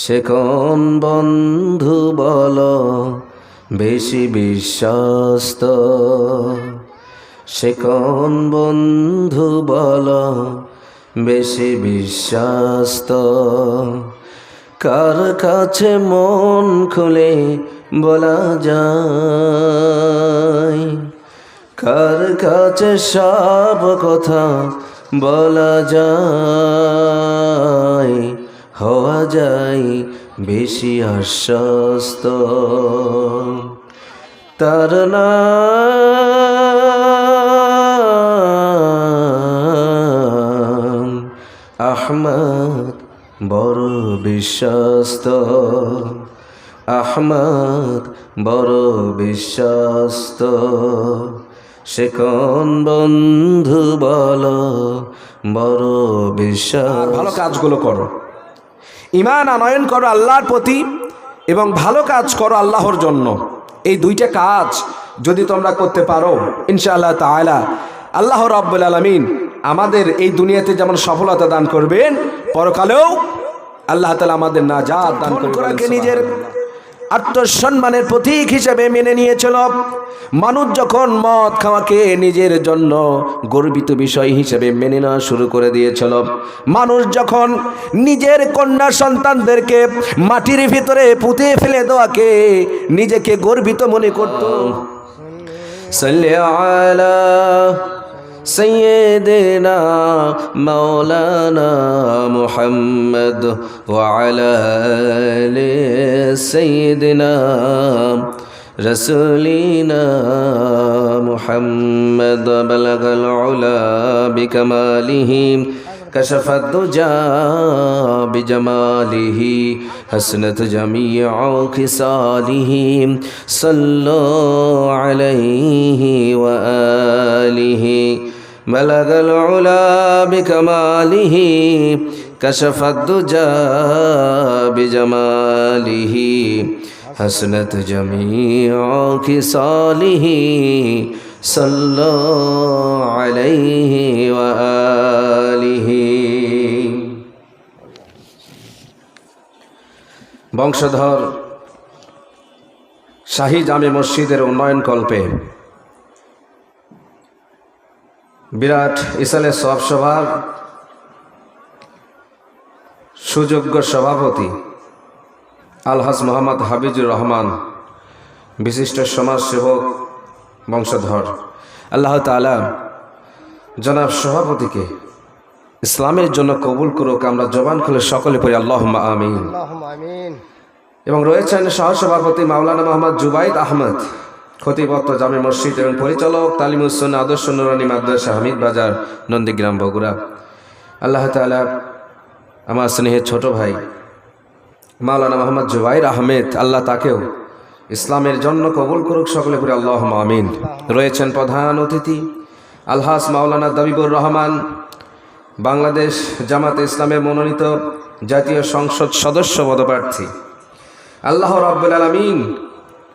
সে কোন বন্ধু বলো বেশি বিশ্বস্ত, সে কোন বন্ধু বলো বেশি বিশ্বস্ত, কার কাছে মন খুলে বলা যায়, কার কাছে সব কথা বলা যায়, হওয়া যায় বেশি আশ্বস্ত। তার নাম আহমদ, বড় বিশ্বস্ত, আহমদ বড় বিশ্বস্ত। সে কোন বন্ধু বলো বড় বিশ্বাস। ভালো কাজগুলো করো, ঈমান আনয়ন করো আল্লাহর প্রতি এবং ভালো কাজ করো আল্লাহর জন্য। এই দুইটা কাজ যদি তোমরা করতে পারো ইনশাআল্লাহ তাআলা আল্লাহ রাব্বুল আলামিন আমাদের এই দুনিয়াতে যেমন সফলতা দান করবেন, পরকালেও আল্লাহ তাআলা আমাদের নাজাত দান করবেন। নিজের আত্মসম্মানের প্রতীক হিসেবে মেনে নিয়েছিল। মানুষ যখন মদ খাওয়াকে নিজের জন্য গর্বিত বিষয় হিসেবে মেনে নেওয়া শুরু করে দিয়েছিল, মানুষ যখন নিজের কন্যা সন্তানদেরকে মাটির ভিতরে পুঁতে ফেলে দেওয়াকে নিজেকে গর্বিত মনে করত। সাল্লি আলা سيدنا مولانا محمد وعلى آل سيدنا رسولنا محمد بلغ العلا بكماله كشف الدجى بجماله حسنت جميع خصاله صلوا عليه وآله بلغ العلا بكماله كشف الدجى بجماله حسنت جميع خصاله صلوا عليه وآله। বংশধর শাহী জামে মসজিদের উন্নয়ন কল্পে বিরাট ইসালে সওয়াব সভার সুযোগ্য সভাপতি আলহাজ মোহাম্মদ হাবিজুর রহমান, বিশিষ্ট সমাজসেবক বংশধর, আল্লাহ তাআলা জনাব সভাপতিকে ইসলামের জন্য কবুল করুক। আমরা জবান খুলে সকলে পড়ি আল্লাহুম্মা আমিন। এবং রয়েছেন সহসভাপতি মাওলানা মোহাম্মদ জুবাইদ আহমদ, খতিবত্ত জামে মসজিদ এবং পরিচালক তালিমুস সুন্নাহ আদর্শ নুরানী মাদ্রাসা হামিদ বাজার নন্দীগ্রাম বগুড়া। আল্লাহ তাআলা আমার স্নেহের ছোট ভাই মাওলানা মোহাম্মদ জুবাইর আহমেদ, আল্লাহ তাকেও ইসলামের জন্য কবুল করুক, সকলে পড়ি আল্লাহুম্মা আমিন। রয়েছেন প্রধান অতিথি আলহাজ মাওলানা দবিবুর রহমান, বাংলাদেশ জামাতে ইসলামের মনোনীত জাতীয় সংসদ সদস্য পদপ্রার্থী, আল্লাহ রাব্বুল আলামিন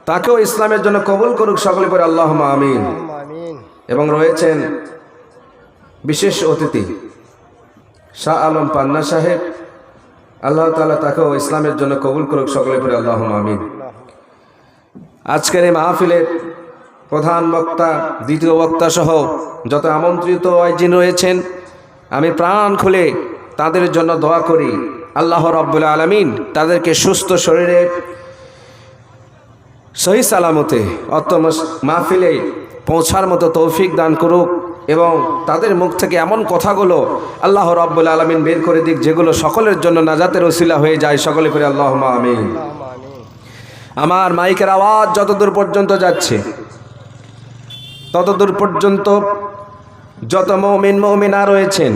তাকেও ইসলামের জন্য কবুল করুক, সকলে পড়ি আল্লাহুম্মা আমিন। এবং রয়েছেন বিশেষ অতিথি শাহ আলম পান্না সাহেব, আল্লাহ তাআলা তাকেও ইসলামের জন্য কবুল করুক, সকলে পড়ি আল্লাহুম্মা আমিন। আজকের এই মাহফিলের প্রধান বক্তা, দ্বিতীয় বক্তা সহ যত আমন্ত্রিত আয়োজন রয়েছেন, আমি প্রাণ খুলে তাদের জন্য দোয়া করি আল্লাহ রাব্বুল আলামিন তাদেরকে সুস্থ শরীরে সহি সালামতে অত মাহফিলে পৌঁছার মতো তৌফিক দান করুক এবং তাদের মুখ থেকে এমন কথাগুলো আল্লাহ রাব্বুল আলামিন বের করে দিক যেগুলো সকলের জন্য নাজাতের ওসিলা হয়ে যায়, সকলে করে আল্লাহুম্মা আমিন। আমার মাইকের আওয়াজ যতদূর পর্যন্ত যাচ্ছে ততদূর পর্যন্ত যত মুমিন মুমিনা রয়েছেন,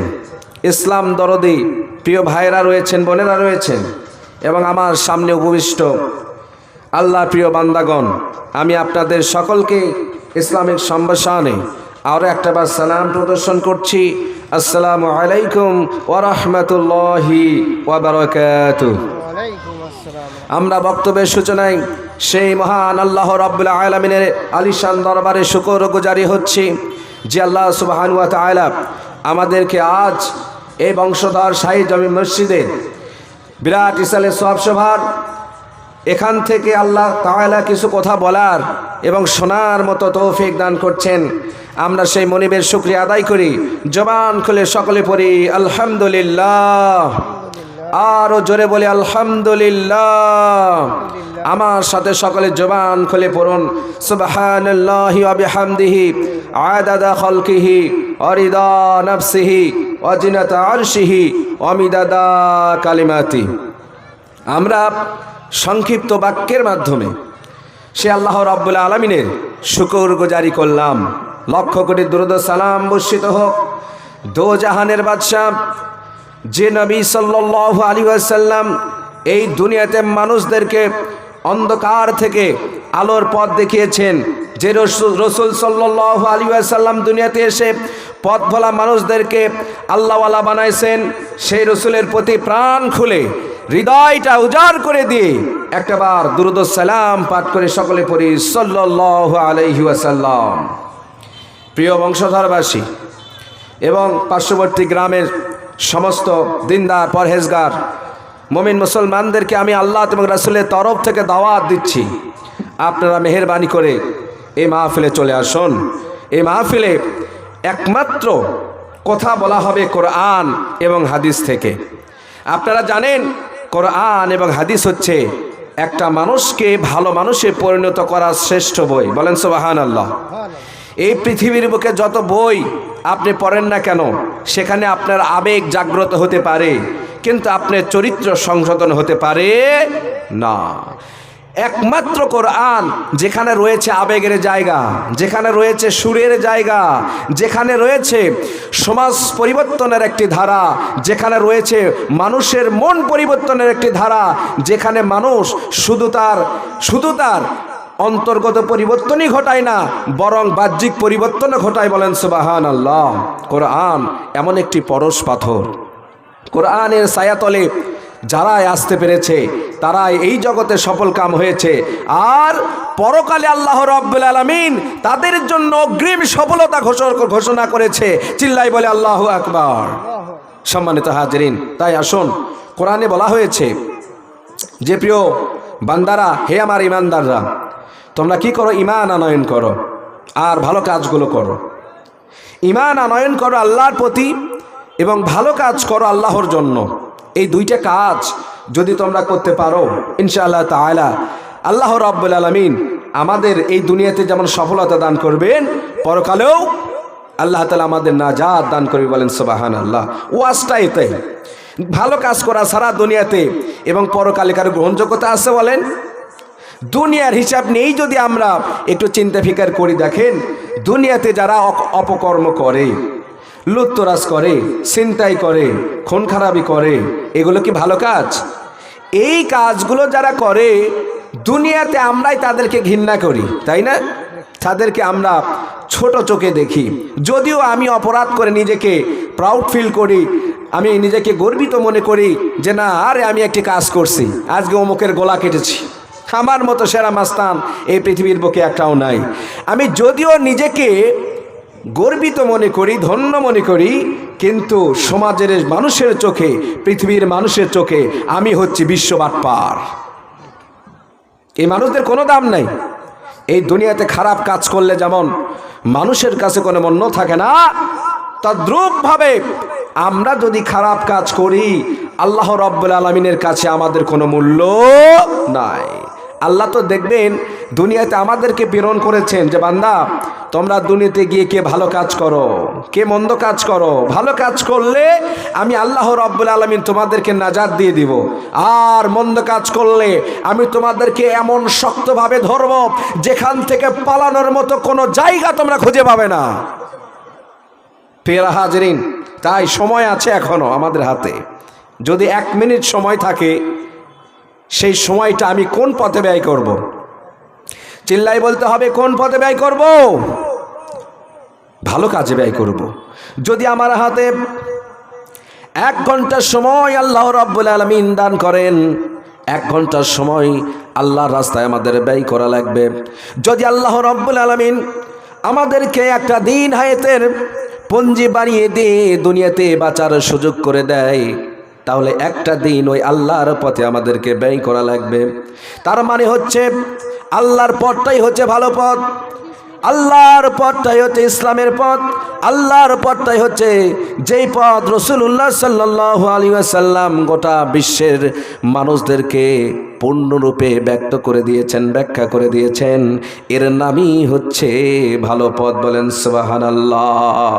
ইসলাম দরদি প্রিয় ভাইয়েরা রয়েছেন, বোনেরা রয়েছেন এবং আমার সামনে উপবিষ্ট আল্লাহ প্রিয় বান্দাগণ, আমি আপনাদের সকলকে ইসলামিক সম্ভাষণে আরও একটাবার সালাম প্রদর্শন করছি। আসসালামু আলাইকুম ওয়া রাহমাতুল্লাহি ওয়া বারাকাতুহু। আমরা বক্তব্যের সূচনায় সেই মহান আল্লাহ রাব্বুল আলামিনের আলিশান দরবারে শুকরগুজারি হচ্ছি যে আল্লাহ সুবহানাহু ওয়া তাআলা আমাদেরকে আজ এই বংশধর শাহী জামে মসজিদে বিরাট ইসালে সওয়াব সভার এখান থেকে আল্লাহ তাআলা কিছু কথা বলার এবং শোনার মতো তৌফিক দান করছেন। আমরা সেই মনিবের শুকরিয়া আদায় করি। জবান খুলে সকলে পড়ি আলহামদুলিল্লাহ, আরো জোরে বলি আলহামদুলিল্লাহ। আমার সাথে সকলে জবান খুলে পড়ুন সুবহানাল্লাহি ওয়া বিহামদিহি আদাদা খালকিহি ওয়া রিদা নাফসিহি ওয়া জিনাতা আরশিহি ওয়া মিদাদা কালিমাতি। আমরা সংক্ষিপ্ত বাক্যের মাধ্যমে সে আল্লাহ রাব্বুল আলামিনের শুকরগুজারি করলাম। লক্ষ কোটি দুরূদ ও সালাম বর্ষিত হোক দো জাহানের বাদশাহ যে নবী সাল্লাল্লাহু আলাইহি ওয়াসাল্লাম এই দুনিয়াতে মানুষদেরকে অন্ধকার থেকে আলোর পথ দেখিয়েছেন, যে রসুল সাল্লাল্লাহু আলাইহি ওয়াসাল্লাম দুনিয়াতে এসে পথ ভোলা মানুষদেরকে আল্লাহওয়ালা বানাইছেন, সেই রসুলের প্রতি প্রাণ খুলে হৃদয়টা উজাড় করে দিয়ে একটাবার দুরূদ ও সালাম পাঠ করে সকলে পড়ি সাল্লাল্লাহু আলাইহি ওয়াসাল্লাম। প্রিয় বংশধরবাসী এবং পার্শ্ববর্তী গ্রামের সমস্ত দিনদার পরহেজগার মুমিন মুসলমানদেরকে আমি আল্লাহ এবং রাসূলের তরফ থেকে দাওয়াত দিচ্ছি, আপনারা মেহেরবানি করে এই মাহফিলে চলে আসুন। এই মাহফিলে একমাত্র কথা বলা হবে কোরআন এবং হাদিস থেকে। আপনারা জানেন কোরআন এবং হাদিস হচ্ছে একটা মানুষকে ভালো মানুষে পরিণত করার শ্রেষ্ঠ বই। বলেন সুবহানাল্লাহ। এই পৃথিবীর বুকে যত বই আপনি পড়েন না কেন, সেখানে আপনার আবেগ জাগ্রত হতে পারে, কিন্তু আপনার চরিত্র সংশোধন হতে পারে না। একমাত্র কোরআন যেখানে রয়েছে আবেগের জায়গা, যেখানে রয়েছে সুরের জায়গা, যেখানে রয়েছে সমাজ পরিবর্তনের একটি ধারা, যেখানে রয়েছে মানুষের মন পরিবর্তনের একটি ধারা, যেখানে মানুষ শুধু তার অন্তর্গত পরিবর্তনই ঘটায় না, বরং বাহ্যিক পরিবর্তনও ঘটায়। বলেন সুবহানাল্লাহ। কোরআন এমন একটি পরশ পাথর, কোরআনের ছায়াতলে যারাই আসতে পেরেছে তারাই এই জগতে সফল কাম হয়েছে, আর পরকালে আল্লাহ রাব্বুল আলামিন তাদের জন্য অগ্রিম সফলতা ঘোষণা করেছে। চিল্লাই বলে আল্লাহু আকবার। সম্মানিত হাজিরিন, তাই আসুন, কোরআনে বলা হয়েছে যে প্রিয় বান্দারা, হে আমার ইমানদাররা, তোমরা কি করো? ঈমান আনয়ন করো আর ভালো কাজগুলো করো। ঈমান আনয়ন করো আল্লাহর প্রতি এবং ভালো কাজ করো আল্লাহর জন্য। এই দুইটা কাজ যদি তোমরা করতে পারো, ইনশাআল্লাহ তাআলা আল্লাহ রাব্বুল আলামিন আমাদের এই দুনিয়াতে যেমন সফলতা দান করবেন, পরকালেও আল্লাহ তাআলা আমাদের নাজাত দান করবে। বলেন সুবহানাল্লাহ। ওয়াজটা এটাই, ভালো কাজ করা সারা দুনিয়াতে এবং পরকালে কারো গ্রহণযোগ্যতা আছে? বলেন। দুনিয়ার হিসাব নেই যদি আমরা একটু চিন্তা ফিকার করি, দেখেন দুনিয়াতে যারা অপকর্ম করে, লুটতরাজ করে, ছিনতাই করে, খুন খারাপি করে, এগুলো কি ভালো কাজ? এই কাজগুলো যারা করে দুনিয়াতে আমরাই তাদেরকে ঘৃণা করি, তাই না? তাদেরকে আমরা ছোট চোখে দেখি। যদিও আমি অপরাধ করে নিজেকে প্রাউড ফিল করি, আমি নিজেকে গর্বিত মনে করি যে না, আরে আমি একটি কাজ করছি, আজকে অমুকের গলা কেটেছি, আমার মতো সেরা মাস্তান এই পৃথিবীর বুকে একটাও নাই। আমি যদিও নিজেকে গর্বিত মনে করি, ধন্য মনে করি, কিন্তু সমাজের মানুষের চোখে, পৃথিবীর মানুষের চোখে আমি হচ্ছি বিশ্ববাটপার। এই মানুষদের কোনো দাম নাই। এই দুনিয়াতে খারাপ কাজ করলে যেমন মানুষের কাছে কোনো মূল্য থাকে না, তদ্রূপভাবে আমরা যদি খারাপ কাজ করি আল্লাহ রাব্বুল আলামিনের কাছে আমাদের কোনো মূল্য নাই। আল্লাহ তো দেখবেন দুনিয়াতে আমাদেরকে প্রেরণ করেছেন যে বান্দা, তোমরা দুনিয়াতে গিয়ে কে ভালো কাজ করো, কে মন্দ কাজ করো। ভালো কাজ করলে আমি আল্লাহ রাব্বুল আলামিন তোমাদেরকে নাজাত দিয়ে দিব, আর মন্দ কাজ করলে আমি তোমাদেরকে এমন শক্তভাবে ধরব যেখান থেকে পালানোর মতো কোনো জায়গা তোমরা খুঁজে পাবে না। প্রিয় হাজিরিন, তাই সময় আছে এখনো আমাদের হাতে। যদি 1 মিনিট সময় থাকে, সেই সময়টা আমি কোন পথে ব্যয় করব? চিল্লাই বলতে হবে, কোন পথে ব্যয় করব? ভালো কাজে ব্যয় করব। যদি আমার হাতে 1 ঘন্টার সময় আল্লাহ রাব্বুল আলামিন দান করেন, 1 ঘন্টার সময় আল্লাহর রাস্তায় আমাদের ব্যয় করা লাগবে। যদি আল্লাহ রাব্বুল আলামিন আমাদেরকে একটা দিন হায়াতের পঞ্জি বানিয়ে দিয়ে দুনিয়াতে বাঁচার সুযোগ করে দেয়, তাহলে একটা দিন ওই আল্লাহর পথে আমাদেরকে ব্যয় করা লাগবে। তার মানে হচ্ছে আল্লাহর পথটাই হচ্ছে ভালো পথ, আল্লাহর পথটাই হচ্ছে ইসলামের পথ, আল্লাহর পথটাই হচ্ছে যেই পথ রাসূলুল্লাহ সাল্লাল্লাহু আলাইহি ওয়াসাল্লাম গোটা বিশ্বের মানুষদেরকে পূর্ণরূপে ব্যক্ত করে দিয়েছেন, ব্যাখ্যা করে দিয়েছেন। এর নামই হচ্ছে ভালো পথ। বলেন সুবহানাল্লাহ।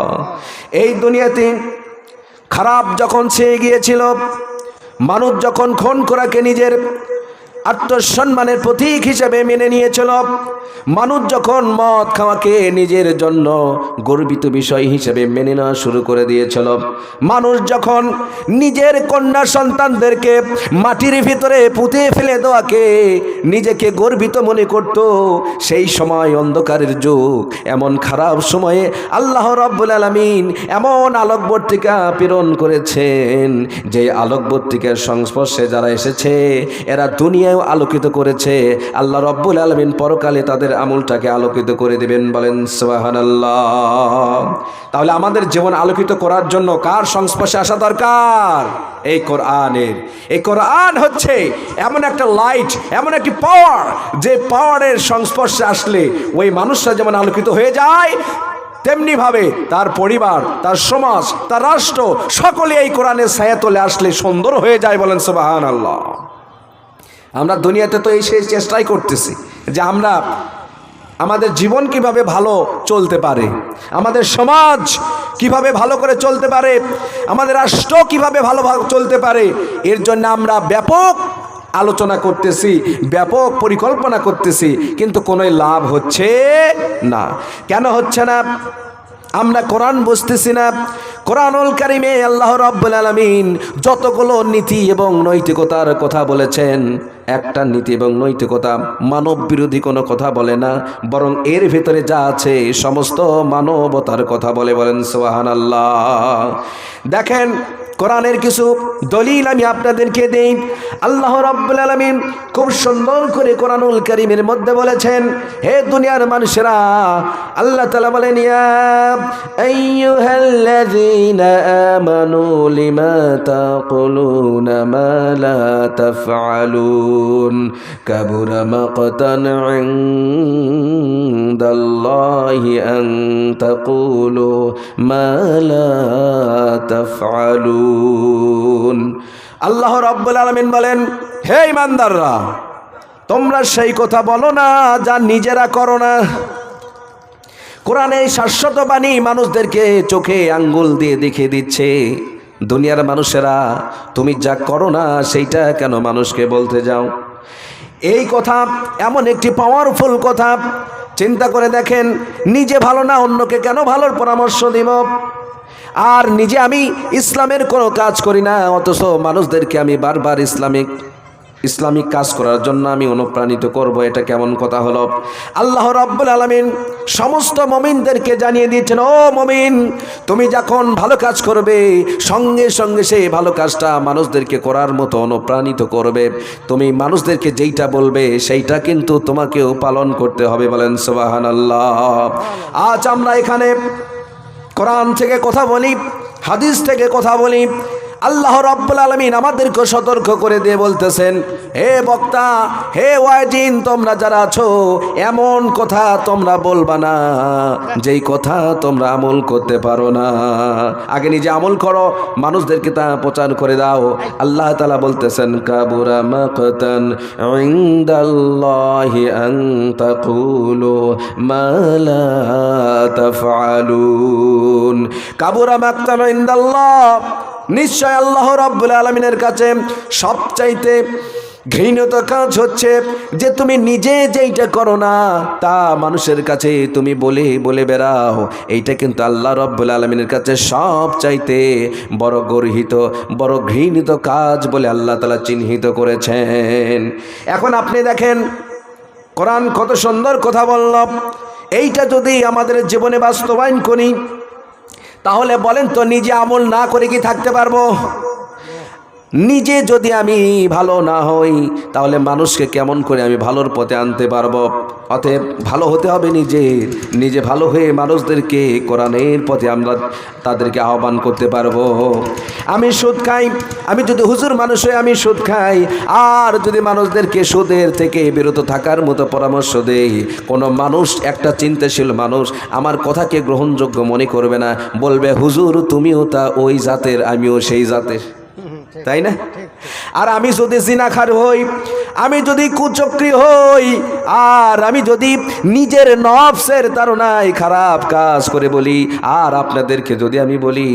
এই দুনিয়াতে খারাপ যখন ছেয়ে গিয়েছিল, মানুষ যখন খুন করাকে নিজের আত্মসম্মানের প্রতীক হিসেবে মেনে নিয়েছিল, মানুষ যখন মদ খাওয়াকে নিজের জন্য গর্বিত বিষয় হিসেবে মেনে নেওয়া শুরু করে দিয়েছিল, মানুষ যখন নিজের কন্যা সন্তানদেরকে মাটির ভিতরে পুঁতে ফেলে দেওয়াকে নিজেকে গর্বিত মনে করত, সেই সময় অন্ধকারের যুগ, এমন খারাপ সময়ে আল্লাহ রাব্বুল আলামিন এমন আলোকবর্তিকা প্রেরণ করেছেন, যে আলোকবর্তিকার সংস্পর্শে যারা এসেছে এরা দুনিয়ায় আলোকিত করেছে, আল্লাহ রাব্বুল আলামিন পরকালে তাদের আমলটাকে আলোকিত করে দিবেন। বলেন সুবহানাল্লাহ। তাহলে আমাদের জীবন আলোকিত করার জন্য কার সংস্পর্শে আসা দরকার? এই কোরআনের। এই কোরআন হচ্ছে এমন একটা লাইট, এমন একটি পাওয়ার, যে পাওয়ারের সংস্পর্শে আসলে ওই মানুষরা যেমন আলোকিত হয়ে যায়, তেমনি ভাবে তার পরিবার, তার সমাজ, তার রাষ্ট্র সকলে এই কোরআনের ছায়াতলে আসলে সুন্দর হয়ে যায়। বলেন সুবহানাল্লাহ। আমরা দুনিয়াতে তো এই সেই চেষ্টাই করতেছি যে আমরা আমাদের জীবন কিভাবে ভালো চলতে পারে, আমাদের সমাজ কিভাবে ভালো করে চলতে পারে, আমাদের রাষ্ট্র কিভাবে ভালো চলতে পারে, এর জন্য আমরা ব্যাপক আলোচনা করতেছি, ব্যাপক পরিকল্পনা করতেছি, কিন্তু কোনো লাভ হচ্ছে না। কেন হচ্ছে না? আমরা কোরআন বুঝতেছি না। কোরআনুল কারীমে আল্লাহ রাব্বুল আলামিন যতগুলো নীতি এবং নৈতিকতার কথা বলেছেন, একটা নীতি এবং নৈতিকতা মানব বিরোধী কোনো কথা বলে না, বরং এর ভিতরে যা আছে সমস্ত মানবতার কথা বলে। বলেন সুবহানাল্লাহ। দেখেন, কোরআনের কিছু দলিল আমি আপনাদেরকে দেই। আল্লাহ রাব্বুল আলামিন খুব সুন্দর করে কোরআনুল কারীমের মধ্যে বলেছেন, হে দুনিয়ার মানুষেরা, আল্লাহ তাআলা বলেন, ইয়া আইয়ুহাল্লাযীনা আমানু লিমা তাকুলুনা মা লা তাফআলুন কাবুরা মাকতান ইনদাল্লাহি আন তাকুলু মা লা তাফআলুন। আল্লাহ রাব্বুল আলামিন বলেন, হে ঈমানদাররা, তোমরা সেই কথা বলো না যা নিজেরা করো না। কোরআনে শাশ্বত বাণী মানুষদেরকে চোখে আঙ্গুল দিয়ে দেখিয়ে দিচ্ছে, দুনিয়ার মানুষেরা তুমি যা করো না সেইটা কেন মানুষকে বলতে যাও। এই কথা এমন একটি পাওয়ারফুল কথা। চিন্তা করে দেখেন, নিজে ভালো না অন্যকে কেন ভালোর পরামর্শ দিব? আর নিজে আমি ইসলামের কোনো কাজ করি না, অথচ মানুষদেরকে আমি বারবার ইসলামিক কাজ করার জন্য আমি অনুপ্রাণিত করব, এটা কেমন কথা হলো? আল্লাহ রাব্বুল আলামিন সমস্ত মুমিনদেরকে জানিয়ে দিয়েছেন, ও মুমিন, তুমি যখন ভালো কাজ করবে সঙ্গে সঙ্গে সেই ভালো কাজটা মানুষদেরকে করার মতো অনুপ্রাণিত করবে। তুমি মানুষদেরকে যেইটা বলবে সেইটা কিন্তু তোমাকেও পালন করতে হবে। বলেন সুবহানাল্লাহ। আজ আমরা এখানে কোরআন থেকে কথা বলি, হাদিস থেকে কথা বলি। আল্লাহ রাব্বুল আলামিন আমাদেরকে সতর্ক করে দিয়ে বলতেছেন, হে বক্তা, হে ওয়াজিন, তোমরা যারা আছো এমন কথা তোমরা বলবা না যেই কথা তোমরা আমল করতে পারো না। আগে নিজে আমল করো, মানুষদেরকে তা প্রচার করে দাও। আল্লাহ তাআলা বলতেছেন, কাবুরা মাকতান ইনদাল্লাহি আন তাকুলু মা লা তাফআলুন। কাবুরা মাকতান ইনদাল্লাহ, নিশ্চয় আল্লাহ রাব্বুল আলামিনের কাছে সবচাইতে ঘৃণিত কাজ হচ্ছে যে তুমি নিজে যেইটা করো না তা মানুষের কাছে তুমি বলে বলে বেড়াও। এইটা কিন্তু আল্লাহ রাব্বুল আলামিনের কাছে সবচাইতে বড় গর্হিত, বড় ঘৃণিত কাজ বলে আল্লাহ তাআলা চিহ্নিত করেছেন। এখন আপনি দেখেন কোরআন কত সুন্দর কথা বলল। এইটা যদি আমাদের জীবনে বাস্তবায়ন করি, তাহলে বলেন তো নিজে আমল না করে কি থাকতে পারবো? নিজে যদি আমি ভালো না হই তাহলে মানুষকে কেমন করে আমি ভালোর পথে আনতে পারবো? অতএব ভালো হতে হবে নিজে ভালো হয়ে মানুষদেরকে কোরআনের পথে আমরা তাদেরকে আহ্বান করতে পারবো। আমি সুদ খাই, আমি যদি হুজুর মানুষ হয়ে আমি সুদ খাই আর যদি মানুষদেরকে সুদের থেকে বিরত থাকার মতো পরামর্শ দেই, কোনো মানুষ, একটা চিন্তাশীল মানুষ আমার কথাকে গ্রহণযোগ্য মনে করবে না, বলবে হুজুর তুমিও তা ওই জাতের, আমিও সেই জাতের, তাই না? আর আমি যদি জিনাখার হই, আমি যদি কুচক্রী হই, আর আমি যদি নিজের নফসের তাড়নায় খারাপ কাজ করে বলি, আর আপনাদেরকে যদি আমি বলি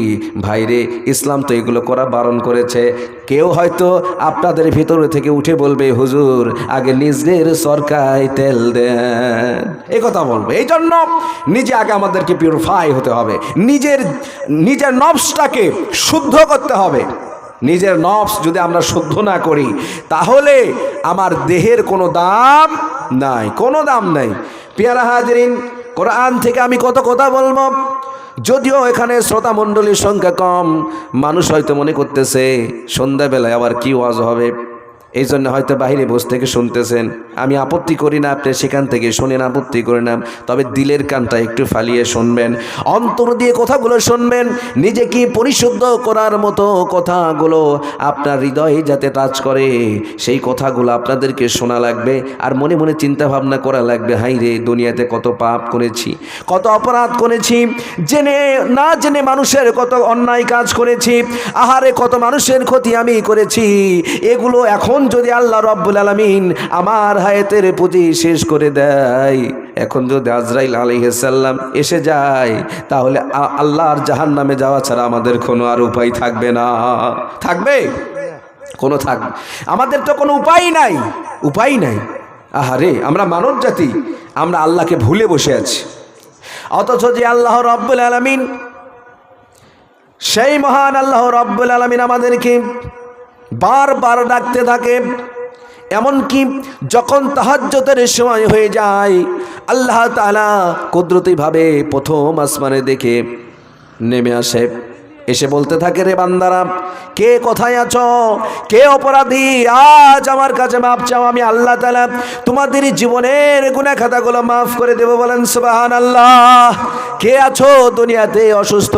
ভাইরে ইসলাম তো এগুলো করা বারণ করেছে, কেউ হয়তো আপনাদের ভিতরে থেকে উঠে বলবে হুজুর আগে নিজের সরকায় তেল দেন, এই কথা বলবে। এই জন্য নিজে আগে আমাদেরকে পিউরিফাই হতে হবে, নিজের নফসটাকে শুদ্ধ করতে হবে। নিজের নফস যদি আমরা শুদ্ধ না করি তাহলে আমার দেহের কোনো দাম নাই, কোনো দাম নাই। পেয়ারা হাজরিন, কোরআন থেকে আমি কত কথা বলবো, যদিও এখানে শ্রোতা মণ্ডলীর সংখ্যা কম, মানুষ হয়তো মনে করতেছে সন্ধ্যাবেলায় আবার কি ওয়াজ হবে, এই জন্য হয়তো বাইরে বসে থেকে শুনতেছেন। আমি আপত্তি করি না, আপনি সেখান থেকে শোনেন, আপত্তি করি না, তবে দিলের কানটা একটু ফালিয়ে শুনবেন, অন্তর দিয়ে কথাগুলো শুনবেন, নিজেকে পরিশুদ্ধ করার মতো কথাগুলো আপনার হৃদয়ে যাতে টাচ করে সেই কথাগুলো আপনাদেরকে শোনা লাগবে। আর মনে মনে চিন্তা ভাবনা করা লাগবে, হাই রে দুনিয়াতে কত পাপ করেছি, কত অপরাধ করেছি, জেনে না জেনে মানুষের কত অন্যায় কাজ করেছি, আহারে কত মানুষের ক্ষতি আমি করেছি। এগুলো এখন যদি আল্লাহ রব্বুল আলামিন আমার হায়াতের পুঁজি শেষ করে দেয়, এখন যদি আজরাইল আলাইহিস সালাম এসে যায়, তাহলে আল্লাহর জাহান্নামে যাওয়া ছাড়া আমাদের কোনো আর উপায় থাকবে না। থাকবে? কোনো থাকবে, আমাদের তো কোনো উপায় নাই, উপায় নাই। আহারে আমরা মানব জাতি, আমরা আল্লাহকে ভুলে বসে আছি। অথচ যে আল্লাহ রব্বুল আলামিন, সেই মহান আল্লাহ রব্বুল আলামিন আমাদেরকে বারবার ডাকতে থাকে, এমনকি যখন তাহাজ্জুদের সময় হয়ে যায় আল্লাহ তাআলা কুদরতিভাবে প্রথম আসমানে দেখে নেমে আসে, এসে বলতে থাকে রে বান্দারা কে কোথায় আছো, কে অপরাধী, আজ আমার কাছে মাপ চাও, আমি আল্লাহ তাআলা তোমাদের জীবনের গুনাহ খাতাগুলো মাফ করে দেব। বলেন সুবহানাল্লাহ। কে আছো দুনিয়াতে অসুস্থ,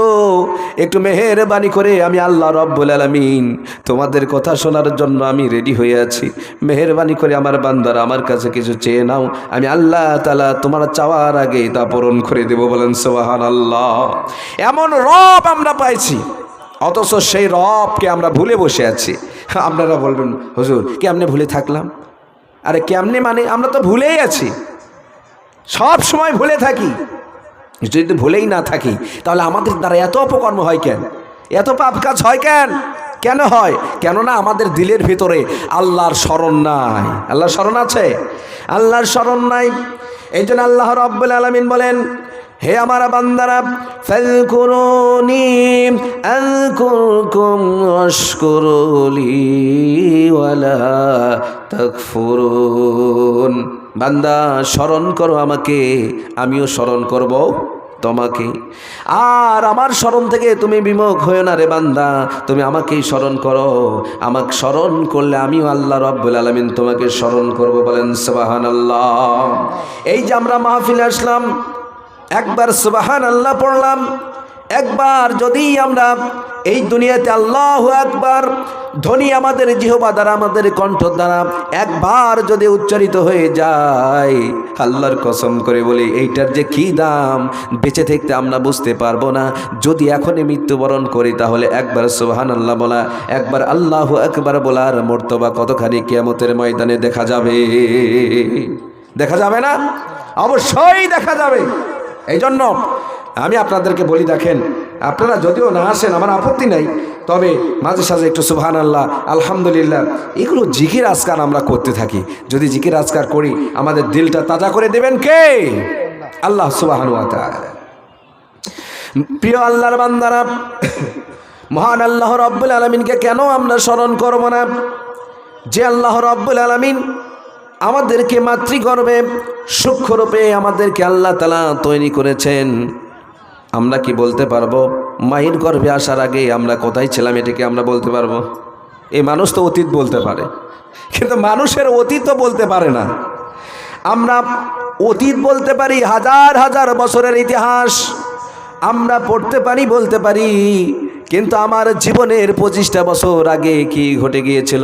একটু মেহেরবানি করে আমি আল্লাহ রব্বুল আলামিন তোমাদের কথা শোনার জন্য আমি রেডি হয়ে আছি, মেহেরবানি করে আমার বান্দারা আমার কাছে কিছু চেয়ে নাও, আমি আল্লাহ তাআলা তোমার চাওয়ার আগে তা পূরণ করে দেব। বলেন সুবহানাল্লাহ। এমন রব আমরা পাইছি, অথচ সেই রবকে আমরা ভুলে বসে আছি। আপনারা বলবেন হুজুর কেমনে ভুলে থাকলাম? আরে কেমনে মানে, আমরা তো ভুলেই আছি, সব সময় ভুলে থাকি। যদি ভুলেই না থাকি তাহলে আমাদের দ্বারা এত অপকর্ম হয় কেন, এত পাপ কাজ হয় কেন? কেন হয়? কেননা আমাদের দিলের ভিতরে আল্লাহর স্মরণ নাই। আল্লাহর স্মরণ আছে? আল্লাহর স্মরণ নাই। এই জন্য আল্লাহ রাব্বুল আলামিন বলেন, হে আমার বান্দারা ফাযকুরুনি আযকুরকুম ওয়াশকুরুলি ওয়ালা তাকফুরুন। বান্দা স্মরণ করো আমাকে, আমিও স্মরণ করব তোমাকে। আর আমার স্মরণ থেকে তুমি বিমুখ হয়েও না রে বান্দা, তুমি আমাকেই স্মরণ করো, আমাকে স্মরণ করলে আমিও আল্লাহ রাব্বুল আলামিন তোমাকে স্মরণ করব। বলেন সুবহানাল্লাহ। এই যে আমরা মাহফিলে আসলাম, একবার সুবহানাল্লাহ পড়লাম, একবার যদি আমরা এই দুনিয়াতে আল্লাহু আকবার ধ্বনি আমাদের জিহ্বা দ্বারা, আমাদের কণ্ঠ দ্বারা একবার যদি উচ্চারিত হয়ে যায়, আল্লাহর কসম করে বলি এইটার যে কি দাম বেঁচে থাকতে আমরা বুঝতে পারবো না। যদি এখনই মৃত্যুবরণ করি তাহলে একবার সুবহানাল্লাহ বলা, একবার আল্লাহু আকবার বলার মর্তবা কতখানি কিয়ামতের ময়দানে দেখা যাবে। দেখা যাবে না? অবশ্যই দেখা যাবে। এই জন্য আমি আপনাদেরকে বলি, দেখেন আপনারা যদিও না আসেন আমার আপত্তি নাই, তবে মাঝে সাঝে একটু সুবহানাল্লাহ আলহামদুলিল্লাহ এগুলো জিকির আজকার আমরা করতে থাকি। যদি জিকির আজকার করি আমাদের দিলটা তাজা করে দেবেন কে? আল্লাহ সুবহানাহু ওয়া তাআলা। প্রিয় আল্লাহর বান্দারা, মহান আল্লাহ রাব্বুল আলামিনকে কেন আমরা স্মরণ করব না? যে আল্লাহ রাব্বুল আলামিন আমাদেরকে মাতৃগর্ভে সূক্ষ্মরূপে আমাদেরকে আল্লাহ তাআলা তৈরি করেছেন, আমরা কি বলতে পারবো মায়ের গর্ভে আসার আগে আমরা কোথায় ছিলাম? এটাকে আমরা বলতে পারবো? এই মানুষ তো অতীত বলতে পারে, কিন্তু মানুষের অতীতও বলতে পারে না। আমরা অতীত বলতে পারি, হাজার হাজার বছরের ইতিহাস আমরা পড়তে পারি, বলতে পারি, কিন্তু আমার জীবনের 25টা বছর আগে কি ঘটে গিয়েছিল,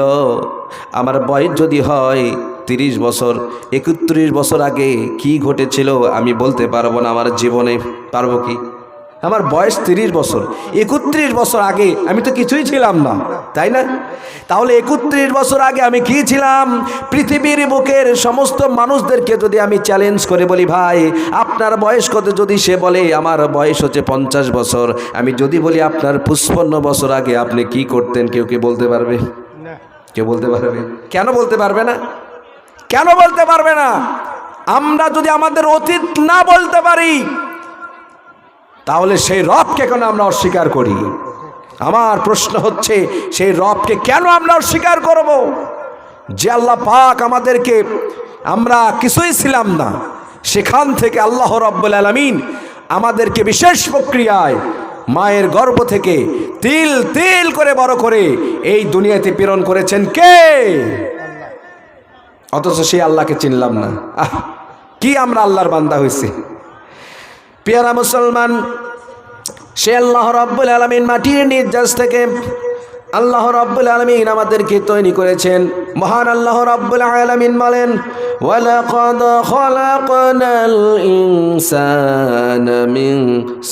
আমার বয়স যদি হয় 30 বছর, 31 বছর আগে কি ঘটেছিল আমি বলতে পারবো না আমার জীবনে। পারবো কি? আমার বয়স 30 বছর, 31 বছর আগে আমি তো কিছুই ছিলাম না, তাই না? তাহলে 31 বছর আগে আমি কি ছিলাম? পৃথিবীর বুকের সমস্ত মানুষদেরকে যদি আমি চ্যালেঞ্জ করে বলি, ভাই আপনার বয়স কত, যদি সে বলে আমার বয়স হচ্ছে 50 বছর, আমি যদি বলি আপনার 55 বছর আগে আপনি কি করতেন, কেউ কি বলতে পারবে? কেউ বলতে পারবে? কেন বলতে পারবে না? কেন বলতে পারবে না? আমরা যদি আমাদের অতীত না বলতে পারি, তাহলে সেই রবকে কেন আমরা অস্বীকার করি? আমার প্রশ্ন হচ্ছে, সেই রবকে কেন আমরা অস্বীকার করব? যে আল্লাহ পাক আমাদেরকে, আমরা কিছুই ছিলাম না, সেখান থেকে আল্লাহ রাব্বুল আলামিন আমাদেরকে বিশেষ প্রক্রিয়ায় মায়ের গর্ভ থেকে তিল তিল করে বড় করে এই দুনিয়াতে প্রেরণ করেছেন কে? অথচ সেই আল্লাহকে চিনলাম না। কি আমরা আল্লাহর বান্দা হয়েছি? পেয়ারা মুসলমান, সে আল্লাহ রাব্বুল আলামিন মাটির নির্যাস থেকে আল্লাহ রাব্বুল আলামিন আমাদেরকে তৈরি করেছেন। মহান আল্লাহ রাব্বুল আলামিন বলেন, ওয়ালাকাদ খালাকনাল ইনসানা মিন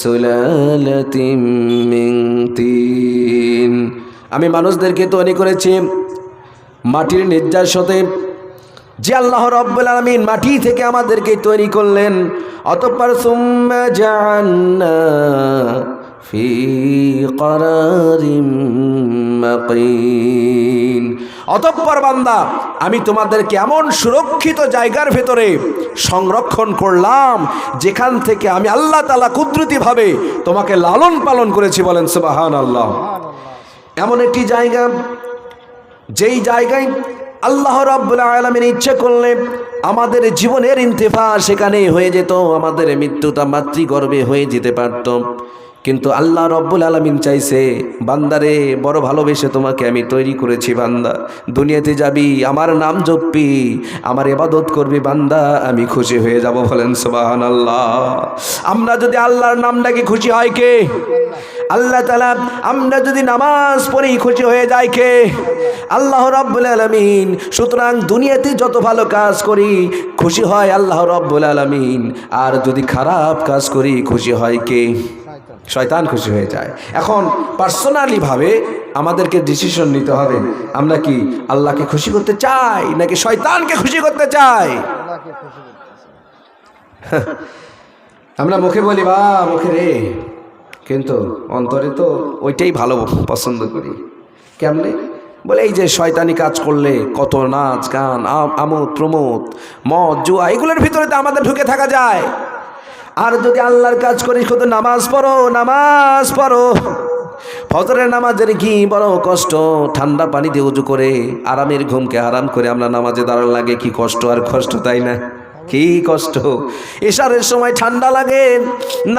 সুলালাতিন মিন তিন। আমি মানুষদেরকে তৈরি করেছি মাটির নির্যাস হতে। যে আল্লাহ রাব্বুল আলামিন মাটি থেকে আমাদেরকে তৈরি করলেন, অতঃপর সুম্মা জাআলনা ফি ক্বারারিম মাকিন। অতঃপর বান্দা, আমি তোমাদেরকে এমন সুরক্ষিত জায়গার ভেতরে সংরক্ষণ করলাম যেখান থেকে আমি আল্লাহ তাআলা কুদরতিভাবে তোমাকে লালন পালন করেছি। বলেন সুবহানাল্লাহ। এমন একটি জায়গা, যেই জায়গায় আল্লাহ রাব্বুল আলামিন ইচ্ছে করলে আমাদের জীবনের ইন্তেফা সেখানে হয়ে যেত, আমাদের মৃত্যুটা মাতৃগর্ভে হয়ে যেতে পারত। কিন্তু আল্লাহ রাব্বুল আলামিন চাইছে, বান্দারে বড় ভালোবেসে তোমাকে আমি তৈরি করেছি, বান্দা দুনিয়াতে যাবি, আমার নাম জপবি, আমার ইবাদত করবি, বান্দা আমি খুশি হয়ে যাব। বলেন সুবহানাল্লাহ। আমরা যদি আল্লাহর নাম ডাকি খুশি হয় কে? আল্লাহ তাআলা। আমরা যদি নামাজ পড়ি খুশি হয়ে যায় কে? আল্লাহ রাব্বুল আলামিন। সুতরাং দুনিয়াতে যত ভালো কাজ করি খুশি হয় আল্লাহ রাব্বুল আলামিন, আর যদি খারাপ কাজ করি খুশি হয় কে? শয়তান খুশি হয়ে যায়। এখন পার্সোনালি ভাবে আমাদেরকে ডিসিশন নিতে হবে, আমরা কি আল্লাহকে খুশি করতে চাই নাকি শয়তানকে খুশি করতে চাই? আমরা মুখে বলি বা মুখে রে, কিন্তু অন্তরে তো ওইটাই ভালো পছন্দ করি। কেমনে? বলে এই যে শয়তানি কাজ করলে কত নাচ গান, আমোদ প্রমোদ, মদ জুয়া, এগুলোর ভিতরে তো আমাদের ঢুকে থাকা যায়। আর যদি আল্লাহর কাজ করি, শুধু নামাজ পড়ো, নামাজ পড়ো, ফজরের নামাজের কি বড় কষ্ট, ঠান্ডা পানি দিয়ে উজু করে আরামের ঘুমকে হারাম করে আমরা নামাজে দাঁড়ানো, লাগে কি কষ্ট আর কষ্ট, তাই না? কি কষ্ট। ইশারের সময় ঠান্ডা লাগে,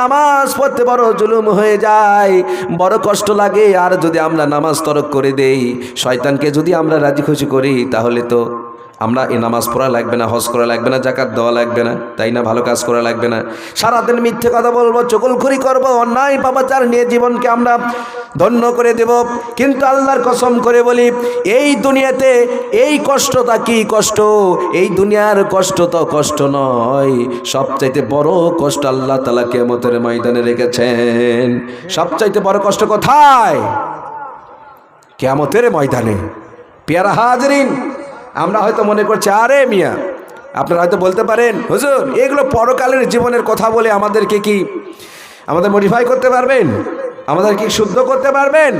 নামাজ পড়তে বড় জুলুম হয়ে যায়, বড় কষ্ট লাগে। আর যদি আমরা নামাজ তরক করে দেই, শয়তানকে যদি আমরা রাজি খুশি করি, তাহলে তো আমরা এই নামাজ পড়া লাগবে না, হজ করা লাগবে না, জাকাত দেওয়া লাগবে না, তাই না? ভালো কাজ করা লাগবে না, সারাদিন মিথ্যে কথা বলবো, চগলখড়ি করবো, অন্যায় পাপাচার নিয়ে জীবনকে আমরা ধন্য করে দেব। কিন্তু আল্লাহর কসম করে বলি, এই দুনিয়াতে এই কষ্টটা কি কষ্ট? এই দুনিয়ার কষ্ট তো কষ্ট নয়, সবচাইতে বড় কষ্ট আল্লাহ তাআলা কিয়ামতের ময়দানে রেখেছেন। সবচাইতে বড় কষ্ট কোথায়? কিয়ামতের ময়দানে। পেয়ারা হাজরিন, আমরা হয়তো মনে করছি আরে মিয়া, আপনারা হয়তো বলতে পারেন হুজুর এগুলো পরকালের জীবনের কথা বলে আমাদেরকে কি আমাদের মডিফাই করতে পারবেন, আমাদের কি শুদ্ধ করতে পারবেন?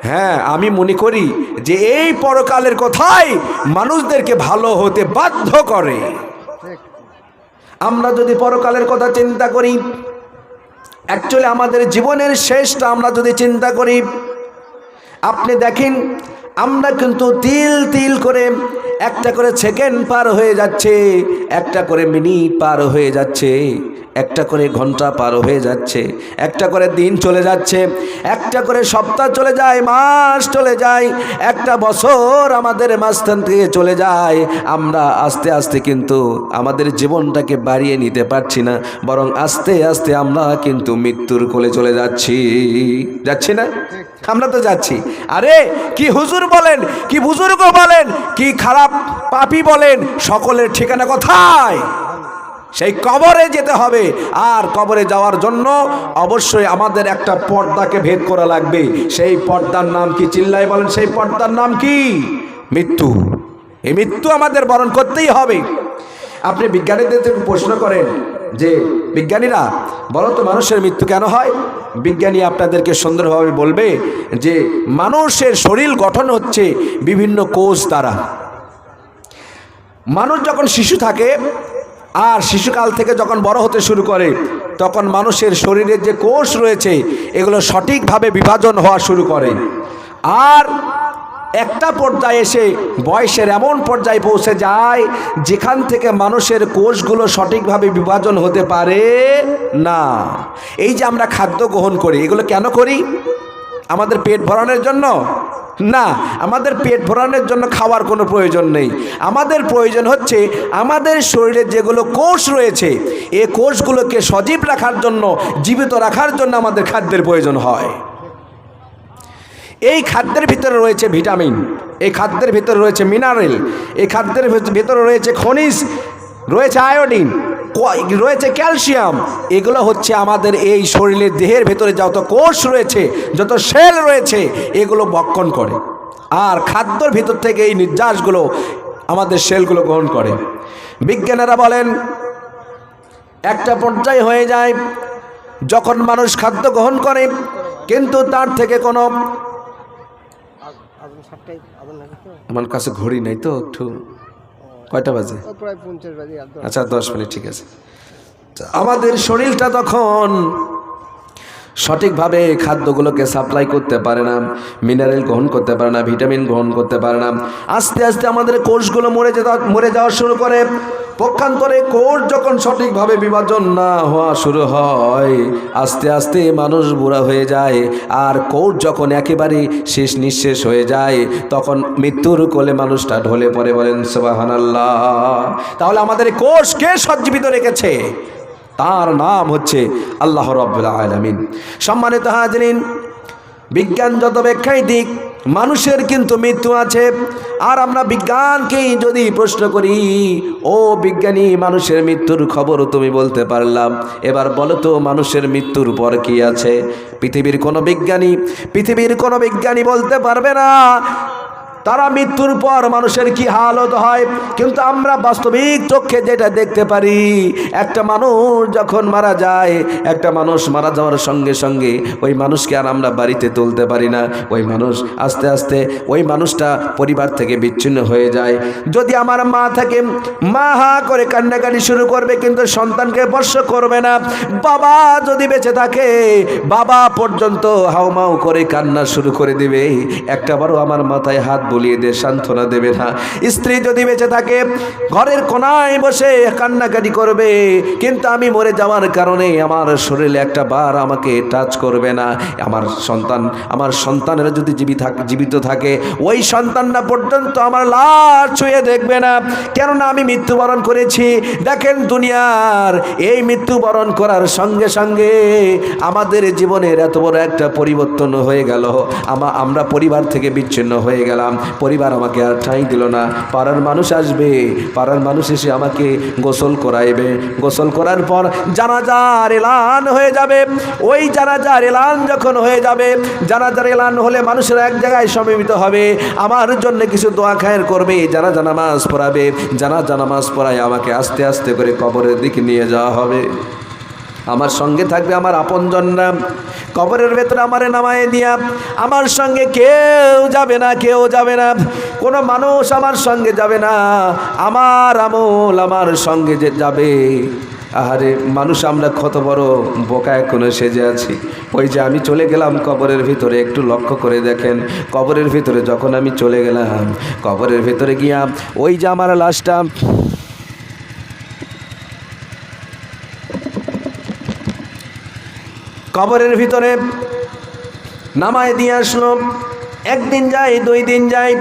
হ্যাঁ, আমি মনে করি যে এই পরকালের কথাই মানুষদেরকে ভালো হতে বাধ্য করে। আমরা যদি পরকালের কথা চিন্তা করি, অ্যাকচুয়ালি আমাদের জীবনের শেষটা আমরা যদি চিন্তা করি, আপনি দেখেন আমরা কিন্তু তিল তিল করে একটা করে সেকেন্ড পার হয়ে যাচ্ছে, একটা করে মিনিট পার হয়ে যাচ্ছে। একটা করে ঘন্টা পার হয়ে যাচ্ছে, একটা করে দিন চলে যাচ্ছে, একটা করে সপ্তাহ চলে যায়, মাস চলে যায়, একটা বছর আমাদের মাঝখান থেকে চলে যায়। আমরা আস্তে আস্তে কিন্তু আমাদের জীবনটাকে বাড়িয়ে নিতে পারছি না, বরং আস্তে আস্তে আমরা কিন্তু মৃত্যুর কোলে চলে যাচ্ছি না? আমরা তো যাচ্ছি। আরে কি হুজুর বলেন, কি বুজুর্গ বলেন, কি খারাপ পাপী বলেন, সকলের ঠিকানা কোথায়? সেই কবরে যেতে হবে। আর কবরে যাওয়ার জন্য অবশ্যই আমাদের একটা পর্দাকে ভেদ করা লাগবে। সেই পর্দার নাম কি? চিল্লায় বলেন, সেই পর্দার নাম কি? মৃত্যু। এই মৃত্যু আমাদের বরণ করতেই হবে। আপনি বিজ্ঞানীদের থেকে প্রশ্ন করেন যে বিজ্ঞানীরা বলো তো মানুষের মৃত্যু কেন হয়? বিজ্ঞানী আপনাদেরকে সুন্দরভাবে বলবে যে মানুষের শরীর গঠন হচ্ছে বিভিন্ন কোষ দ্বারা। মানুষ যখন শিশু থাকে আর শিশুকাল থেকে যখন বড় হতে শুরু করে, তখন মানুষের শরীরের যে কোষ রয়েছে এগুলো সঠিকভাবে বিভাজন হওয়া শুরু করে। আর একটা পর্যায়ে এসে বয়সের এমন পর্যায়ে পৌঁছে যায় যেখান থেকে মানুষের কোষগুলো সঠিকভাবে বিভাজন হতে পারে না। এই যে আমরা খাদ্য গ্রহণ করি, এগুলো কেন করি? আমাদের পেট ভরানোর জন্য না, আমাদের পেট ভরানোর জন্য খাওয়ার কোনো প্রয়োজন নেই। আমাদের প্রয়োজন হচ্ছে আমাদের শরীরে যেগুলো কোষ রয়েছে এই কোষগুলোকে সজীব রাখার জন্য, জীবিত রাখার জন্য আমাদের খাদ্যের প্রয়োজন হয়। এই খাদ্যের ভিতরে রয়েছে ভিটামিন, এই খাদ্যের ভিতরে রয়েছে মিনারেল, এই খাদ্যের ভিতরে রয়েছে খনিজ, রয়েছে আয়োডিন, রয়েছে ক্যালসিয়াম। এগুলো হচ্ছে আমাদের এই শরীরের দেহের ভেতরে যত কোষ রয়েছে, যত সেল রয়েছে, এগুলো ভক্ষণ করে। আর খাদ্যর ভিতর থেকে এই নির্যাসগুলো আমাদের সেলগুলো গ্রহণ করে। বিজ্ঞানীরা বলেন একটা পর্যায়ে হয়ে যায় যখন মানুষ খাদ্য গ্রহণ করে কিন্তু তার থেকে কোনো, আমার কাছে ঘড়ি নাই তো, একটু কয়টা বাজে? আচ্ছা 10 মিনিট, ঠিক আছে। আমাদের শরীরটা তখন সঠিকভাবে খাদ্যগুলোকে সাপ্লাই করতে পারে না, মিনারেল গ্রহণ করতে পারে না, ভিটামিন গ্রহণ করতে পারে না। আস্তে আস্তে আমাদের কোষগুলো মরে যাওয়া শুরু করে। পক্ষান্তরে কোষ যখন সঠিকভাবে বিভাজন না হওয়া শুরু হয়, আস্তে আস্তে মানুষ বুড়া হয়ে যায়। আর কোষ যখন একেবারে শেষ নিঃশেষ হয়ে যায়, তখন মৃত্যুর কোলে মানুষটা ঢলে পড়ে। বলেন সুবহানাল্লাহ। তাহলে আমাদের কোষ কে সজ্জীবিত রেখেছে? তার নাম হচ্ছে আল্লাহ রাব্বুল আলামিন। সম্মানিত হাজরিন, বিজ্ঞান যত ব্যাখ্যাই দিক, মানুষের কিন্তু মৃত্যু আছে। আর আমরা বিজ্ঞানকেই যদি প্রশ্ন করি, ও বিজ্ঞানী, মানুষের মৃত্যুর খবর তুমি বলতে পারলাম, এবার বলো তো মানুষের মৃত্যুর পর কি আছে? পৃথিবীর কোনো বিজ্ঞানী বলতে পারবে না তারা মৃত্যুর পর মানুষের কি হালত হয়। কিন্তু আমরা বাস্তবিক চোখে যেটা দেখতে পারি, একটা মানুষ যখন মারা যায়, একটা মানুষ মারা যাওয়ার সঙ্গে সঙ্গে ওই মানুষকে আর আমরা বাড়িতে তুলতে পারি না। ওই মানুষ আস্তে আস্তে ওই মানুষটা পরিবার থেকে বিচ্ছিন্ন হয়ে যায়। যদি আমার মা থাকে, মা হা করে কান্নাকাটি শুরু করবে কিন্তু সন্তানকে স্পর্শ করবে না। বাবা যদি বেঁচে থাকে, বাবা পর্যন্ত হাউমাউ করে কান্না শুরু করে দিবে, একটাবারও আমার মাথায় হাত বলিয়ে দিয়ে সান্ত্বনা দেবে না। স্ত্রী যদি বেঁচে থাকে, ঘরের কোনায় বসে কান্নাকাটি করবে, কিন্তু আমি মরে যাওয়ার কারণে আমার শরীরে একটা বার আমাকে টাচ করবে না। আমার সন্তানেরা যদি জীবিত থাকে, ওই সন্তানরা পর্যন্ত আমার লাশ ছুঁয়ে দেখবে না, কেননা আমি মৃত্যুবরণ করেছি। দেখেন, দুনিয়ার এই মৃত্যুবরণ করার সঙ্গে সঙ্গে আমাদের জীবনের এত বড় একটা পরিবর্তন হয়ে গেল। আমরা পরিবার থেকে বিচ্ছিন্ন হয়ে গেলাম। পরিবার আমাকে আর ঠাঁই দিল না। পাড়ার মানুষ আসবে, পাড়ার মানুষ এসে আমাকে গোসল করাইবে। গোসল করার পর জানাজার এলান হয়ে যাবে। ওই জানাজার এলান যখন হয়ে যাবে, জানাজার এলান হলে মানুষেরা এক জায়গায় সমবেত হবে, আমার জন্য কিছু দোয়া খায়ের করবে, জানাজা নামাজ পড়াবে। জানাজা নামাজ পড়ায় আমাকে আস্তে আস্তে করে কবরের দিকে নিয়ে যাওয়া হবে। আমার সঙ্গে থাকবে আমার আপনজনরা। কবরের ভেতরে আমারে নামায় দিয়া আমার সঙ্গে কেউ যাবে না, কোনো মানুষ আমার সঙ্গে যাবে না। আমার আমল আমার সঙ্গে যে যাবে। আরে মানুষ আমরা কত বড় বোকা এখনো সেজে আছি। ওই যে আমি চলে গেলাম কবরের ভিতরে, একটু লক্ষ্য করে দেখেন, কবরের ভিতরে যখন আমি চলে গেলাম, কবরের ভিতরে গিয়া ওই যে আমার লাশটা কবরের ভিতরে নামায় দিয়ে আসলো। একদিন যায়, 2 দিন যায়,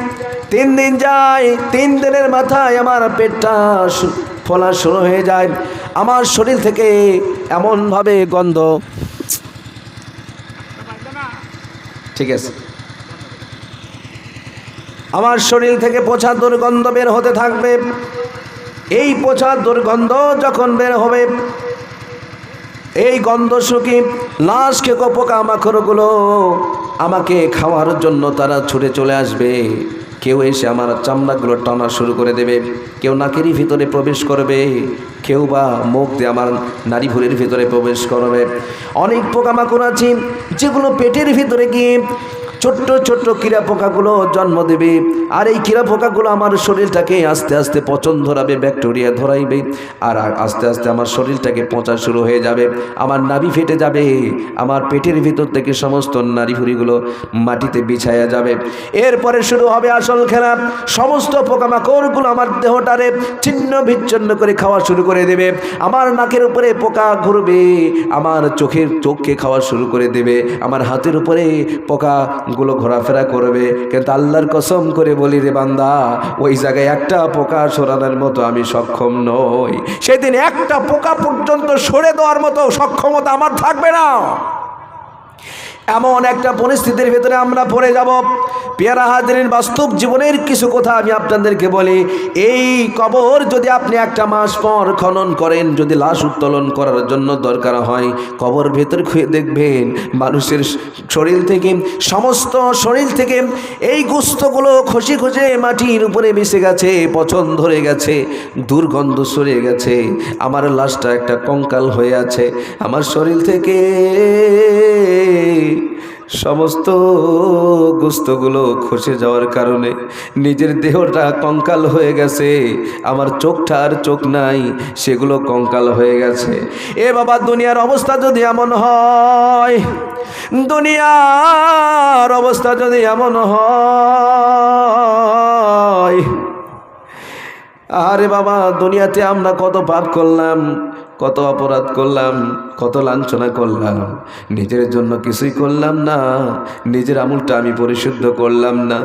3 দিন যায়। 3 দিনের মাথায় আমার পেটটা ফোলা শুরু হয়ে যায়। আমার শরীর থেকে এমনভাবে গন্ধ, ঠিক আছে, আমার শরীর থেকে পচা দুর্গন্ধ বের হতে থাকবে। এই পচা দুর্গন্ধ যখন বের হবে, এই গন্ধ শুকি লাশ খেকো পোকামাকড়গুলো আমাকে খাওয়ার জন্য তারা ছুটে চলে আসবে। কেউ এসে আমার চামড়াগুলো টানা শুরু করে দেবে, কেউ নাকেরই ভিতরে প্রবেশ করবে, কেউ বা মুখ দিয়ে আমার নাড়ি ভুঁড়ির ভিতরে প্রবেশ করবে। অনেক পোকামাকড় আছে যেগুলো পেটের ভিতরে গিয়ে ছোট্ট ছোট্ট কীড়া পোকাগুলো জন্ম দেবে। আর এই কীড়া পোকাগুলো আমার শরীরটাকে আস্তে আস্তে পচন ধরাবে, ব্যাকটেরিয়া ধরাইবে। আর আস্তে আস্তে আমার শরীরটাকে পচা শুরু হয়ে যাবে, আমার নাভি ফেটে যাবে, আমার পেটের ভিতর থেকে সমস্ত নাড়িভুড়িগুলো মাটিতে বিছায়া যাবে। এরপরে শুরু হবে আসল খেলা। সমস্ত পোকামাকড়গুলো আমার দেহটারে ছিন্ন বিচ্ছিন্ন করে খাওয়া শুরু করে দেবে। আমার নাকের উপরে পোকা ঘুরবে, আমার চোখকে খাওয়া শুরু করে দেবে, আমার হাতের উপরে পোকা গুলো ঘোরাফেরা করবে। কিন্তু আল্লাহর কসম করে বলি রে বান্দা, ওই জায়গায় একটা পোকা সরানোর মতো আমি সক্ষম নই। সেদিন একটা পোকা পর্যন্ত সরে দেওয়ার মতো সক্ষমতা আমার থাকবে না। এমন একটা পরিস্থিতির ভিতরে আমরা পড়ে যাব। পেয়ারা হাজরিন, বাস্তব জীবনের কিছু কথা আমি আপনাদেরকে বলি। এই কবর যদি আপনি 1 মাস পর খনন করেন, যদি লাশ উত্তোলন করার জন্য দরকার হয়, কবর ভেতর খুঁজে দেখবেন মানুষের শরীর থেকে, সমস্ত শরীর থেকে এই গোস্তগুলো খসে খসে মাটির উপরে মিশে গেছে, পচন ধরে গেছে, দুর্গন্ধ সরে গেছে। আমার লাশটা একটা কঙ্কাল হয়ে আছে। আমার শরীর থেকে সমস্ত গোস্তগুলো খসে যাওয়ার কারণে নিজের দেহটা কঙ্কাল হয়ে গেছে। আমার চোখটা আর চোখ নাই, সেগুলো কঙ্কাল হয়ে গেছে। এ বাবা, দুনিয়ার অবস্থা যদি এমন হয়, দুনিয়ার অবস্থা যদি এমন হয়, আরে বাবা, দুনিয়াতে আমরা কত পাপ করলাম, কত অপরাধ করলাম, কত লাঞ্ছনা করলাম, নিজের জন্য কিছুই করলাম না, নিজের আমলটা আমি পরিশুদ্ধ করলাম না।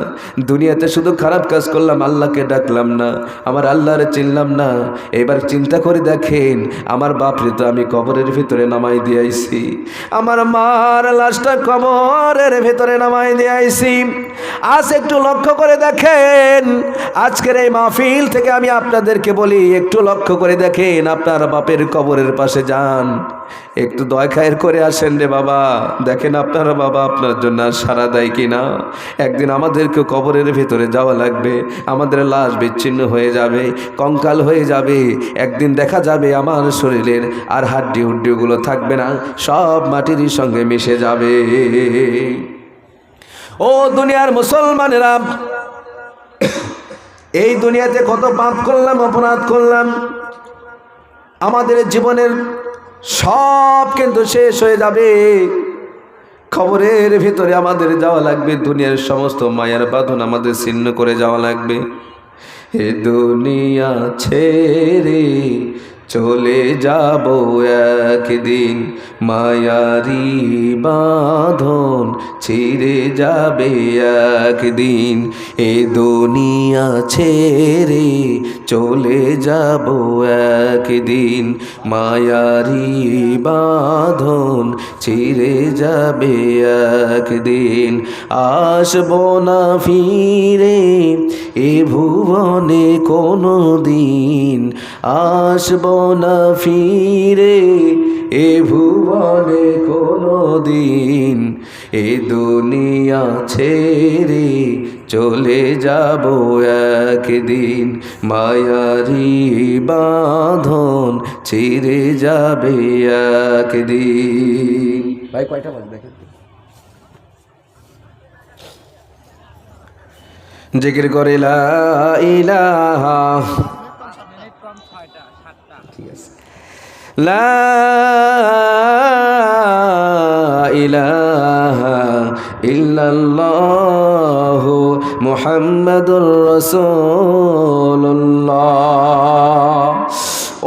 দুনিয়াতে শুধু খারাপ কাজ করলাম, আল্লাহকে ডাকলাম না, আমার আল্লাহরে চিনলাম না। এবার চিন্তা করে দেখেন, আমার বাপরে তো আমি কবরের ভিতরে নামাই দিয়ে আইছি, আমার মার লাশটা কবরের ভিতরে নামাই দিয়ে আইছি। আজ একটু লক্ষ্য করে দেখেন, আজকের এই মাহফিল থেকে আমি আপনাদেরকে বলি, একটু লক্ষ্য করে দেখেন, আপনার বাপের কবরের পাশে যান, একটু দয়া খায়ের করে আসেন রে বাবা। দেখেন আপনার বাবা আপনার জন্য সাড়া দেয় কিনা। একদিন আমাদেরকে কবরের ভিতরে যাওয়া লাগবে, আমাদের লাশ বিচ্ছিন্ন হয়ে যাবে, কঙ্কাল হয়ে যাবে। একদিন দেখা যাবে আমার শরীরের আর হাড্ডি হুড্ডিগুলো থাকবে না, সব মাটির সঙ্গে মিশে যাবে। ও দুনিয়ার মুসলমানেরা, এই দুনিয়াতে কত পাপ করলাম, অপরাধ করলাম, আমাদের জীবনের সব কিন্তু শেষ হয়ে যাবে। খবরের ভিতরে আমাদের যাওয়া লাগবে, দুনিয়ার সমস্ত মায়ার বাঁধন আমাদের ছিন্ন করে যাওয়া লাগবে। এ দুনিয়া ছেড়ে চলে যাব একদিন, মায়ারি বাঁধন ছিঁড়ে যাবে একদিন। এ দুনিয়া ছেড়ে চলে যাব একদিন, মায়ারি বাঁধন ছিঁড়ে যাবে একদিন। আসবো না ফিরে এ ভুবনে কোনো দিন, আসবো না ফিরে এ ভুবনে কোনো দিন। এ দুনিয়া ছেড়ে চলে যাব একদিন, মায়ারি বাঁধন ছিঁড়ে যাবে একদিন। ভাই কয়টা বাজে দেখেন? জিকির করে লা ইলাহা, ঠিক আছে, লা ইলাহা ইল্লাল্লাহু মুহাম্মাদুর রাসূলুল্লাহ।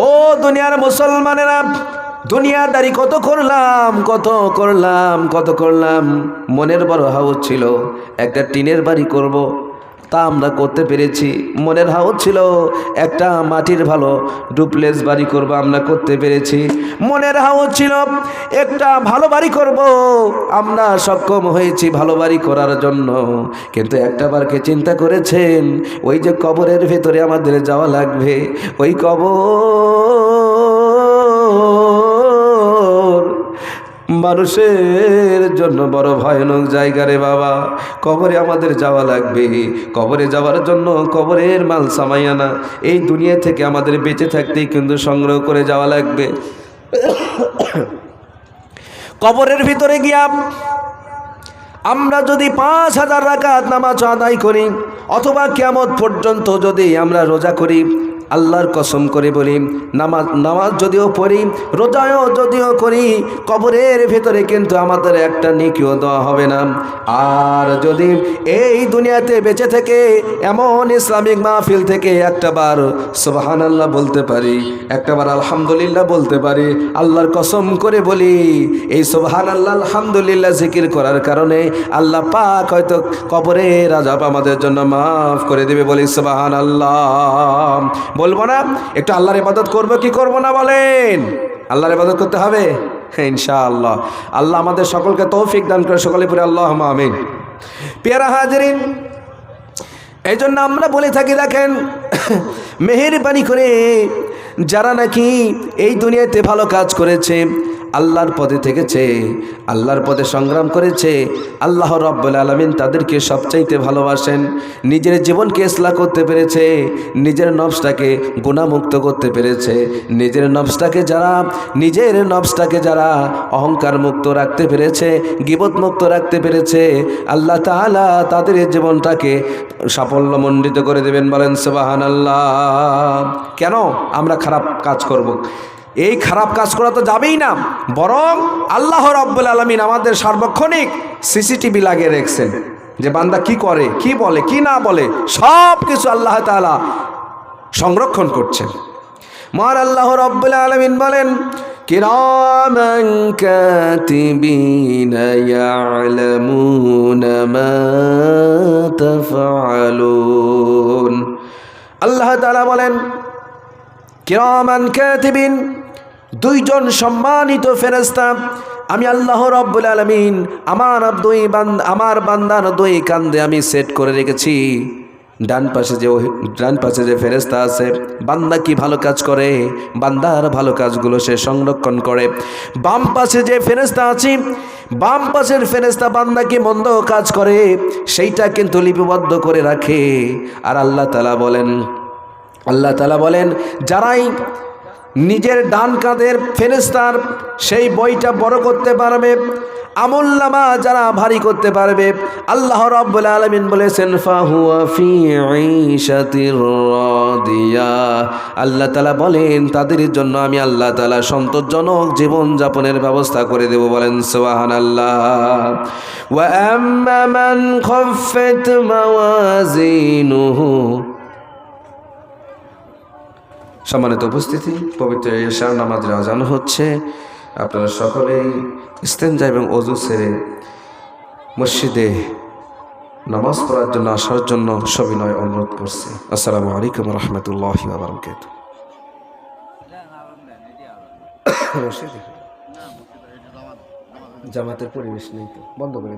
ও দুনিয়ার মুসলমানেরা, দুনিয়াদারি কত করলাম, মনের বড় হাউস ছিল একটা টিনের বাড়ি করব, তা আমরা করতে পেরেছি। মনের হাউস ছিল একটা মাটির ভালো ডুপ্লেক্স বাড়ি করব, আমরা করতে পেরেছি। মনের হাউস ছিল একটা ভালো বাড়ি করব, আমরা সক্ষম হয়েছি ভালো বাড়ি করার জন্য। কিন্তু একটা বারকে চিন্তা করেছেন, ওই যে কবরের ভেতরে আমাদের যাওয়া লাগবে, ওই কবর মানুষের জন্য বড় ভয়ানক জায়গা রে বাবা। কবরে আমাদের যাওয়া লাগবে, কবরে যাওয়ার জন্য কবরের মাল সামাইয়ানা এই দুনিয়া থেকে আমাদের বেঁচে থাকতেই কিন্তু সংগ্রহ করে যাওয়া লাগবে। কবরের ভিতরে গিয়া আমরা যদি 5000 রাকাত নামাজ আদায় করি, অথবা কিয়ামত পর্যন্ত যদি আমরা রোজা করি, আল্লাহর কসম করে বলি, নামাজ যদিও পড়ি, রোজাও যদিও করি, কবরের ভেতরে কিন্তু আমাদের একটা নেকিও দেওয়া হবে না। আর যদি এই দুনিয়াতে বেঁচে থেকে এমন ইসলামিক মাহফিল থেকে একটাবার সুবহানাল্লাহ বলতে পারি, একটাবার আলহামদুলিল্লাহ বলতে পারি, আল্লাহর কসম করে বলি, এই সুবহানাল্লাহ আলহামদুলিল্লাহ জিকির করার কারণে আল্লাহ পাক হয়তো কবরের আযাব আমাদের জন্য মাফ করে দেবে। বলি সুবহানাল্লাহ। বলবো না? একটু আল্লাহর ইবাদত করবো কি করবো না বলেন? আল্লাহর ইবাদত করতে হবে ইনশাআল্লাহ। আল্লাহ আমাদের সকলকে তৌফিক দান করে, সকলে পড়ে আল্লাহুম্মা আমিন। প্রিয় হাজিরিন, এই জন্য আমরা বলে থাকি, দেখেন মেহেরবানি করে যারা নাকি এই দুনিয়াতে ভালো কাজ করেছে, আল্লাহর পথে থেকেছে, আল্লাহর পথে সংগ্রাম করেছে, আল্লাহ রাব্বুল আলামিন তাদেরকে সবচাইতে ভালোবাসেন। নিজের জীবনকে ইসলাহ করতে পেরেছে, নিজের নফসটাকে গুনাহমুক্ত করতে পেরেছে, নিজের নফসটাকে যারা অহংকার মুক্ত রাখতে পেরেছে, গীবত মুক্ত রাখতে পেরেছে, আল্লাহ তাআলা তাদের জীবনটাকে সাফল্যমণ্ডিত করে দেবেন। বলেন সুবহানাল্লাহ। কেন আমরা খারাপ কাজ করব? এই খারাপ কাজ করা তো যাবেই না, বরং আল্লাহ রাব্বুল আলামিন আমাদের সার্বক্ষণিক সিসিটিভি লাগিয়ে রেখেছেন, যে বান্দা কি করে, কি বলে, কি না বলে, সব কিছু আল্লাহ তাআলা সংরক্ষণ করছেন। মহান আল্লাহ রাব্বুল আলামিন বলেন, কিরামান কাতিবিনা ইয়ালামুনা মা তাফআলুন। আল্লাহ তাআলা বলেন, কিরামান কাতিবিন, দুইজন সম্মানিত ফেরেশতা আমি আল্লাহ রাব্বুল আলামিন আমার বান্দার দুই কান্দে আমি সেট করে রেখেছি। ডান পাশে যে ফেরেশতা আছে, বান্দা কি ভালো কাজ করে, বান্দার ভালো কাজগুলো সে সংরক্ষণ করে। বাম পাশে যে ফেরেশতা আছে, বাম পাশের ফেরেশতা বান্দা কি মন্দ কাজ করে সেইটা কিন্তু লিপিবদ্ধ করে রাখে। আর আল্লাহ তাআলা বলেন, যারাই নিজের ডান কাঁধের ফেরেশতার সেই বইটা বড় করতে পারবে, আমলনামা যারা ভারী করতে পারবে, আল্লাহ রাব্বুল আলামিন বলেছেন, ফাহুয়া ফি ঈশাতির রাদিয়া। আল্লাহ তাআলা বলেন, তাদের জন্য আমি আল্লাহ তাআলা সন্তোষজনক জীবন যাপনের ব্যবস্থা করে দেব। বলেন সুবহানাল্লাহ। ওয়া আম্মা মান খাফফাত মাওয়াজিনুহু। সম্মানিত উপস্থিতি, পবিত্র ঈশার নামাজের আজান হচ্ছে। আপনারা সকলেই ইস্তেঞ্জা এবং ওযু সেরে মসজিদে নামাজ পড়ার জন্য আসার জন্য সবিনয় অনুরোধ করছি। আসসালামু আলাইকুম ওয়া রাহমাতুল্লাহি ওয়া বারাকাতুহু। জামাতের পরিবেশ নেই তো, বন্ধ করে